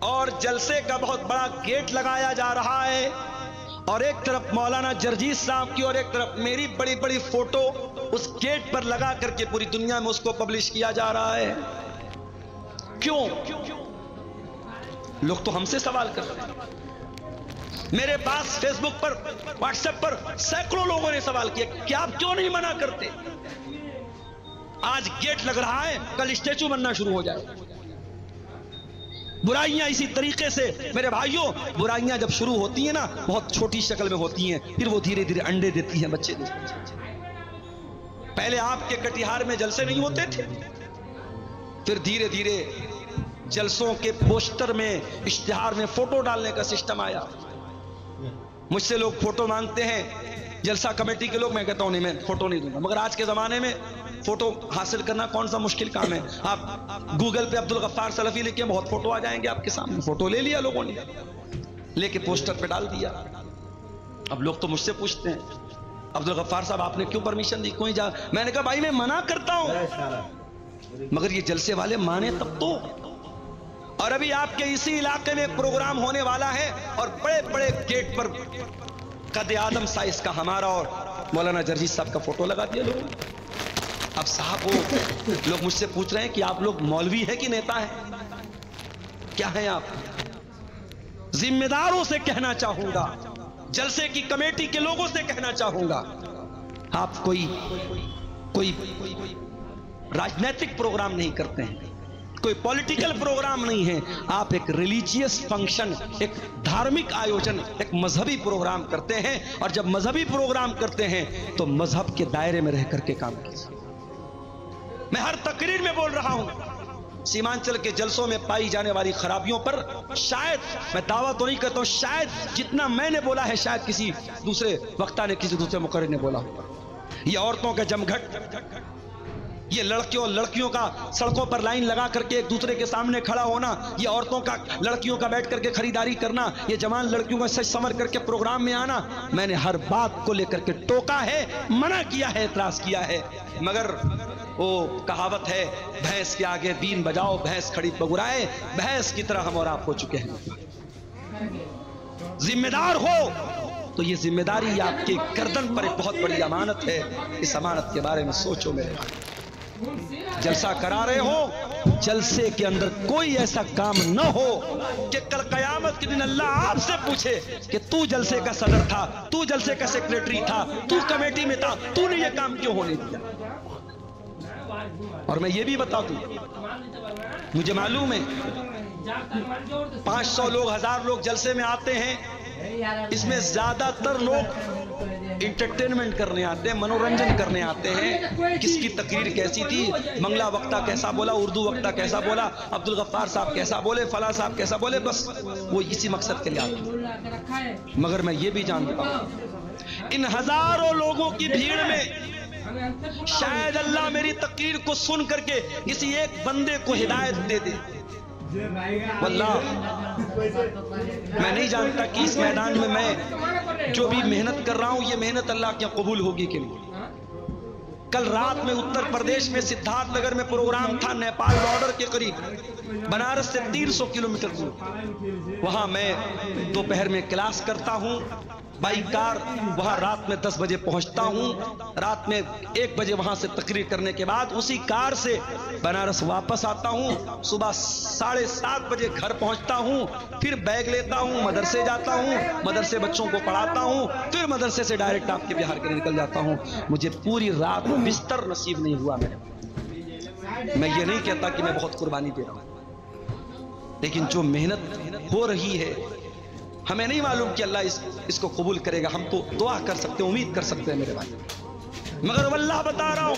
और जलसे का बहुत बड़ा गेट लगाया जा रहा है, और एक तरफ मौलाना जर्जीस साहब की और एक तरफ मेरी बड़ी बड़ी फोटो उस गेट पर लगा करके पूरी दुनिया में उसको पब्लिश किया जा रहा है। क्यों? लोग तो हमसे सवाल करते हैं। मेरे पास फेसबुक पर, व्हाट्सएप पर सैकड़ों लोगों ने सवाल किया कि आप क्यों नहीं मना करते? आज गेट लग रहा है, कल स्टैचू बनना शुरू हो जाए। बुराइयां इसी तरीके से मेरे भाइयों, बुराइयां जब शुरू होती हैं ना, बहुत छोटी शक्ल में होती हैं, फिर वो धीरे धीरे अंडे देती हैं बच्चे। पहले आपके कटिहार में जलसे नहीं होते थे, फिर धीरे धीरे जलसों के पोस्टर में, इश्तिहार में फोटो डालने का सिस्टम आया। मुझसे लोग फोटो मांगते हैं, जलसा कमेटी के लोग, मैं कहता हूं नहीं, मैं फोटो नहीं दूंगा। मगर आज के जमाने में फोटो हासिल करना कौन सा मुश्किल काम है? आप गूगल पे अब्दुल गफ्फार सलफी लिखे, बहुत फोटो आ जाएंगे आपके सामने। फोटो ले लिया लोगों ने, लेके पोस्टर पे डाल दिया। अब लोग तो मुझसे पूछते हैं, अब्दुल गफ्फार साहब आपने क्यों परमिशन दी, कोई जा? मैंने कहा भाई मैं मना करता हूं, मगर ये जलसे वाले माने तब तो। और अभी आपके इसी इलाके में एक प्रोग्राम होने वाला है, और बड़े बड़े गेट पर कद आदम साइज का हमारा और मौलाना जर्जीस साहब का फोटो लगा दिया लोगों ने। अब साहब वो लोग मुझसे पूछ रहे हैं कि आप लोग मौलवी है कि नेता है, क्या है आप? जिम्मेदारों से कहना चाहूंगा, जलसे की कमेटी के लोगों से कहना चाहूंगा, आप कोई राजनीतिक प्रोग्राम नहीं करते हैं, कोई पॉलिटिकल प्रोग्राम नहीं है। आप एक रिलीजियस फंक्शन, एक धार्मिक आयोजन, एक मजहबी प्रोग्राम करते हैं। और जब मजहबी प्रोग्राम करते हैं तो मजहब के दायरे में रह करके काम कीजिए। मैं हर तकरीर में बोल रहा हूं, सीमांचल के जलसों में पाई जाने वाली खराबियों पर शायद, मैं दावा तो नहीं करता हूं, शायद जितना मैंने बोला है शायद किसी दूसरे वक्ता ने, किसी दूसरे मुकर्रिर ने बोला होगा। ये औरतों का जमघट, ये लड़कियों का सड़कों पर लाइन लगा करके एक दूसरे के सामने खड़ा होना, ये औरतों का, लड़कियों का बैठ करके खरीदारी करना, ये जवान लड़कियों का सज संवर करके प्रोग्राम में आना, मैंने हर बात को लेकर के टोका है, मना किया है, एतराज किया है। मगर वो कहावत है, भैंस के आगे बीन बजाओ, भैंस खड़ी बगुराए, भैंस की तरह हम और आप हो चुके हैं। जिम्मेदार हो तो ये जिम्मेदारी आपके गर्दन पर एक बहुत बड़ी अमानत है। इस अमानत के बारे में सोचो मेरे भाई। जलसा करा रहे हो, जलसे के अंदर कोई ऐसा काम न हो कि कल कयामत के दिन अल्लाह आपसे पूछे कि तू जलसे का सदर था, तू जलसे का सेक्रेटरी था, तू कमेटी में था, तूने ये काम क्यों होने दिया? और मैं ये भी बता दूं, मुझे मालूम है 500 लोग, 1000 लोग जलसे में आते हैं, इसमें ज्यादातर लोग इंटरटेनमेंट करने आते हैं, मनोरंजन करने आते हैं। किसकी तकरीर कैसी थी, मंगला वक्ता कैसा बोला, उर्दू वक्ता कैसा बोला, अब्दुल गफ्फार साहब कैसा बोले, फला साहब कैसा बोले, बस वो इसी मकसद के लिए आते हैं। मगर मैं ये भी जानता हूं, इन हजारों लोगों की भीड़ में शायद अल्लाह मेरी तकरीर को सुन करके किसी एक बंदे को हिदायत दे दे। वल्लाह मैं नहीं जानता कि इस मैदान में मैं जो भी मेहनत कर रहा हूं, ये मेहनत अल्लाह के कबूल होगी कि नहीं। कल रात में उत्तर प्रदेश में सिद्धार्थनगर में प्रोग्राम था, नेपाल बॉर्डर के करीब, बनारस से 300 किलोमीटर दूर। वहां मैं दोपहर में क्लास करता हूं, बाई कार, वहां रात में 10 बजे पहुंचता हूं, रात में 1 बजे वहां से तकरीर करने के बाद उसी कार से बनारस वापस आता हूं, सुबह 7:30 बजे घर पहुंचता हूं, फिर बैग लेता हूं, मदरसे जाता हूं, मदरसे बच्चों को पढ़ाता हूं, फिर मदरसे से डायरेक्ट आपके बिहार के लिए निकल जाता हूं। मुझे पूरी रात बिस्तर नसीब नहीं हुआ। मैं ये नहीं कहता कि मैं बहुत कुर्बानी दे रहा हूं, लेकिन जो मेहनत हो रही है, हमें नहीं मालूम कि अल्लाह इसको कबूल करेगा। हम तो दुआ कर सकते हैं, उम्मीद कर सकते हैं मेरे भाई, मगर वल्लाह बता रहा हूं